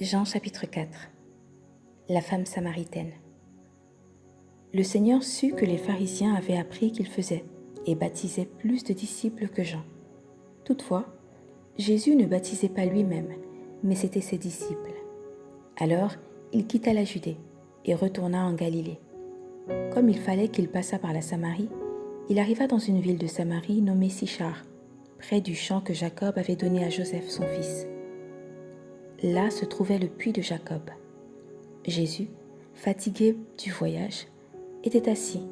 Jean chapitre 4. La femme samaritaine. Le Seigneur sut que les pharisiens avaient appris qu'il faisait et baptisait plus de disciples que Jean. Toutefois, Jésus ne baptisait pas lui-même, mais c'étaient ses disciples. Alors, il quitta la Judée et retourna en Galilée. Comme il fallait qu'il passât par la Samarie, il arriva dans une ville de Samarie nommée Sichar, près du champ que Jacob avait donné à Joseph son fils. Là se trouvait le puits de Jacob. Jésus, fatigué du voyage, était assis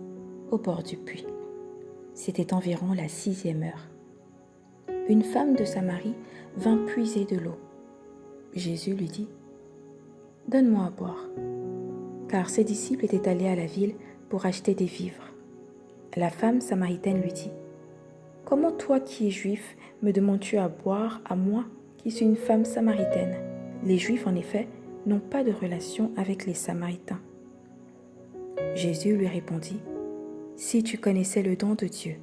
au bord du puits. C'était environ la 6e heure. Une femme de Samarie vint puiser de l'eau. Jésus lui dit : « Donne-moi à boire. » Car ses disciples étaient allés à la ville pour acheter des vivres. La femme samaritaine lui dit : « Comment toi qui es juif me demandes-tu à boire à moi qui suis une femme samaritaine ? Les Juifs, en effet, n'ont pas de relation avec les Samaritains. » Jésus lui répondit : « Si tu connaissais le don de Dieu,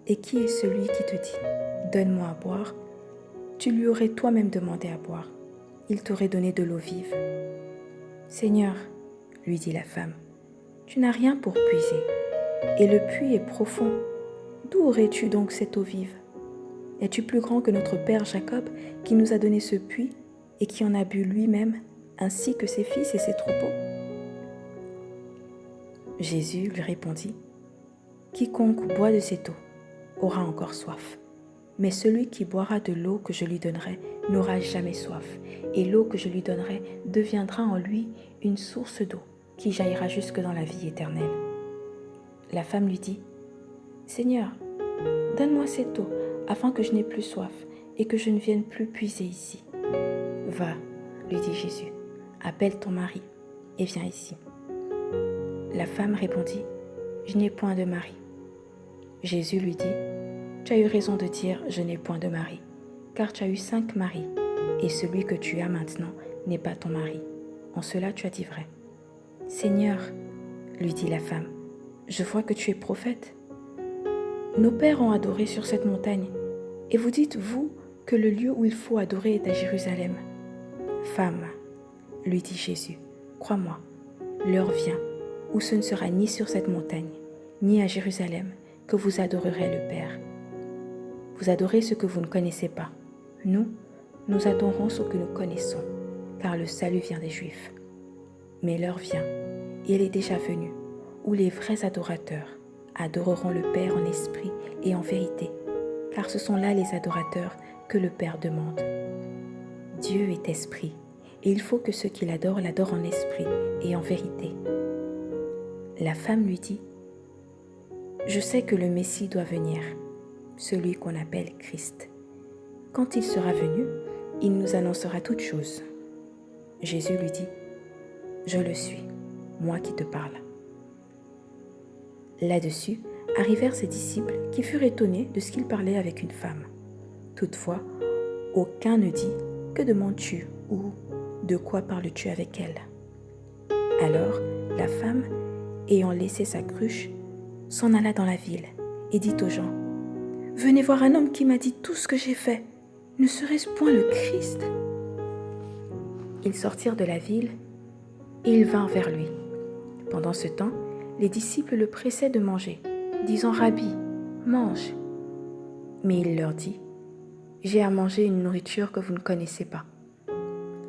et qui est celui qui te dit : Donne-moi à boire, tu lui aurais toi-même demandé à boire. Il t'aurait donné de l'eau vive. » « Seigneur, lui dit la femme, tu n'as rien pour puiser, et le puits est profond. D'où aurais-tu donc cette eau vive ? Es-tu plus grand que notre père Jacob, qui nous a donné ce puits et qui en a bu lui-même, ainsi que ses fils et ses troupeaux ? Jésus lui répondit : « Quiconque boit de cette eau aura encore soif. Mais celui qui boira de l'eau que je lui donnerai n'aura jamais soif, et l'eau que je lui donnerai deviendra en lui une source d'eau qui jaillira jusque dans la vie éternelle. » La femme lui dit : « Seigneur, donne-moi cette eau, afin que je n'ai plus soif, et que je ne vienne plus puiser ici. » « Va, lui dit Jésus, appelle ton mari, et viens ici. » La femme répondit : « Je n'ai point de mari. » Jésus lui dit : « Tu as eu raison de dire : je n'ai point de mari, car tu as eu 5 maris, et celui que tu as maintenant n'est pas ton mari. En cela tu as dit vrai. » « Seigneur, lui dit la femme, je vois que tu es prophète. Nos pères ont adoré sur cette montagne, et vous dites, vous, que le lieu où il faut adorer est à Jérusalem. Femme, lui dit Jésus, crois-moi, l'heure vient où ce ne sera ni sur cette montagne, ni à Jérusalem que vous adorerez le Père. Vous adorez ce que vous ne connaissez pas. Nous adorons ce que nous connaissons, car le salut vient des Juifs. Mais l'heure vient, et elle est déjà venue, où les vrais adorateurs adoreront le Père en esprit et en vérité, car ce sont là les adorateurs que le Père demande. Dieu est esprit, et il faut que ceux qui l'adorent en esprit et en vérité. La femme lui dit : « Je sais que le Messie doit venir, celui qu'on appelle Christ. Quand il sera venu, il nous annoncera toutes choses. » Jésus lui dit : « Je le suis, moi qui te parle. » Là-dessus arrivèrent ses disciples qui furent étonnés de ce qu'il parlait avec une femme. Toutefois, aucun ne dit : « Que demandes-tu » ou « De quoi parles-tu avec elle ?» Alors la femme, ayant laissé sa cruche, s'en alla dans la ville et dit aux gens : « Venez voir un homme qui m'a dit tout ce que j'ai fait. Ne serait-ce point le Christ ? » Ils sortirent de la ville et ils vinrent vers lui. Pendant ce temps, les disciples le pressaient de manger, disant : « Rabbi, mange. » Mais il leur dit : « J'ai à manger une nourriture que vous ne connaissez pas. »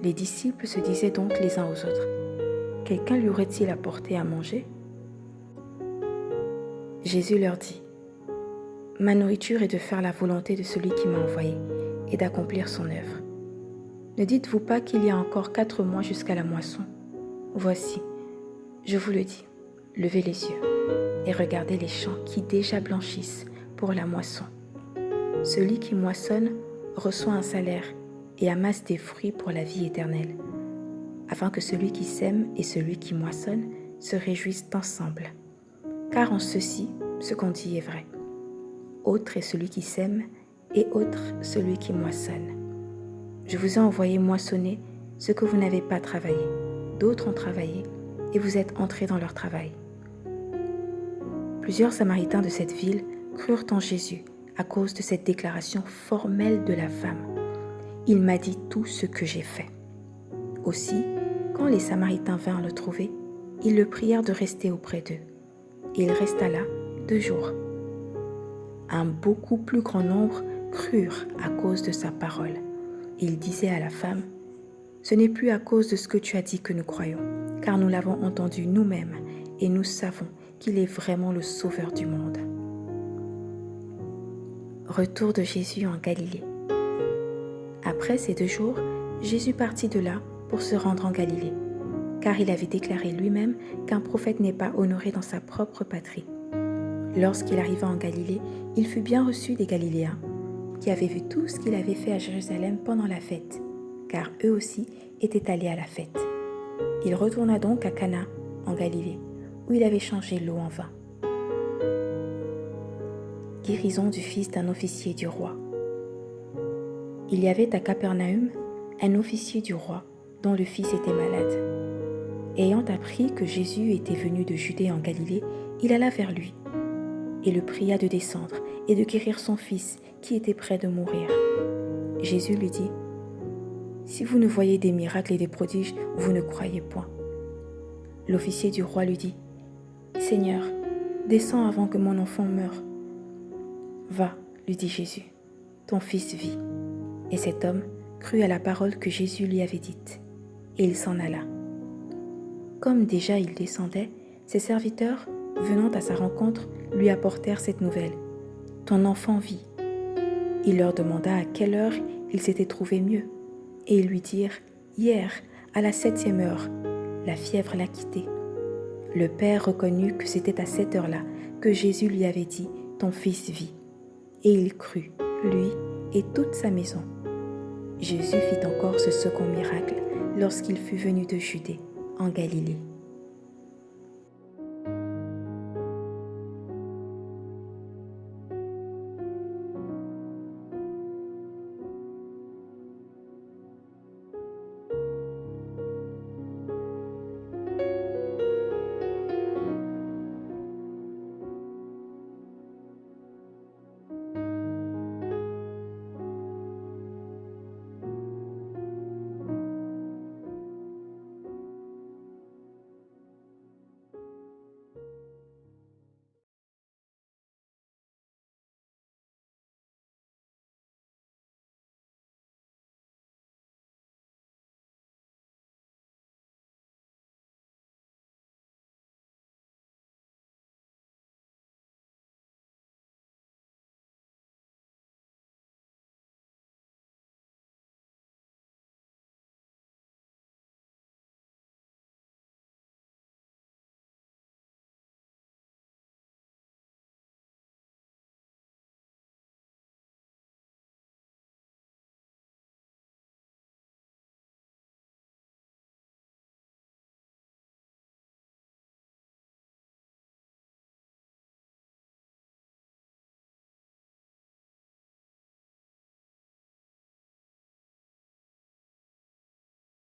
Les disciples se disaient donc les uns aux autres : « Quelqu'un lui aurait-il apporté à manger ?» Jésus leur dit : « Ma nourriture est de faire la volonté de celui qui m'a envoyé et d'accomplir son œuvre. Ne dites-vous pas qu'il y a encore 4 mois jusqu'à la moisson ? Voici, je vous le dis, levez les yeux et regardez les champs qui déjà blanchissent pour la moisson. Celui qui moissonne reçoit un salaire et amasse des fruits pour la vie éternelle, afin que celui qui sème et celui qui moissonne se réjouissent ensemble. Car en ceci, ce qu'on dit est vrai. Autre est celui qui sème et autre celui qui moissonne. Je vous ai envoyé moissonner ce que vous n'avez pas travaillé. D'autres ont travaillé et vous êtes entrés dans leur travail. » Plusieurs Samaritains de cette ville crurent en Jésus à cause de cette déclaration formelle de la femme. « Il m'a dit tout ce que j'ai fait. » Aussi, quand les Samaritains vinrent le trouver, ils le prièrent de rester auprès d'eux. Il resta là 2 jours. Un beaucoup plus grand nombre crurent à cause de sa parole. Il disait à la femme, « Ce n'est plus à cause de ce que tu as dit que nous croyons, car nous l'avons entendu nous-mêmes et nous savons qu'il est vraiment le Sauveur du monde. » Retour de Jésus en Galilée. Après ces 2 jours, Jésus partit de là pour se rendre en Galilée, car il avait déclaré lui-même qu'un prophète n'est pas honoré dans sa propre patrie. Lorsqu'il arriva en Galilée, il fut bien reçu des Galiléens, qui avaient vu tout ce qu'il avait fait à Jérusalem pendant la fête, car eux aussi étaient allés à la fête. Il retourna donc à Cana, en Galilée, où il avait changé l'eau en vin. Guérison du fils d'un officier du roi. Il y avait à Capernaüm un officier du roi dont le fils était malade. Ayant appris que Jésus était venu de Judée en Galilée, il alla vers lui et le pria de descendre et de guérir son fils qui était près de mourir. Jésus lui dit, « Si vous ne voyez des miracles et des prodiges, vous ne croyez point. » L'officier du roi lui dit, « Seigneur, descends avant que mon enfant meure. » « Va, lui dit Jésus, ton fils vit. » Et cet homme crut à la parole que Jésus lui avait dite, et il s'en alla. Comme déjà il descendait, ses serviteurs, venant à sa rencontre, lui apportèrent cette nouvelle. « Ton enfant vit. » Il leur demanda à quelle heure il s'était trouvé mieux, et ils lui dirent, « Hier, à la 7e heure, la fièvre l'a quitté. » Le père reconnut que c'était à cette heure-là que Jésus lui avait dit, « Ton fils vit. » Et il crut, lui et toute sa maison. Jésus fit encore ce second miracle lorsqu'il fut venu de Judée, en Galilée.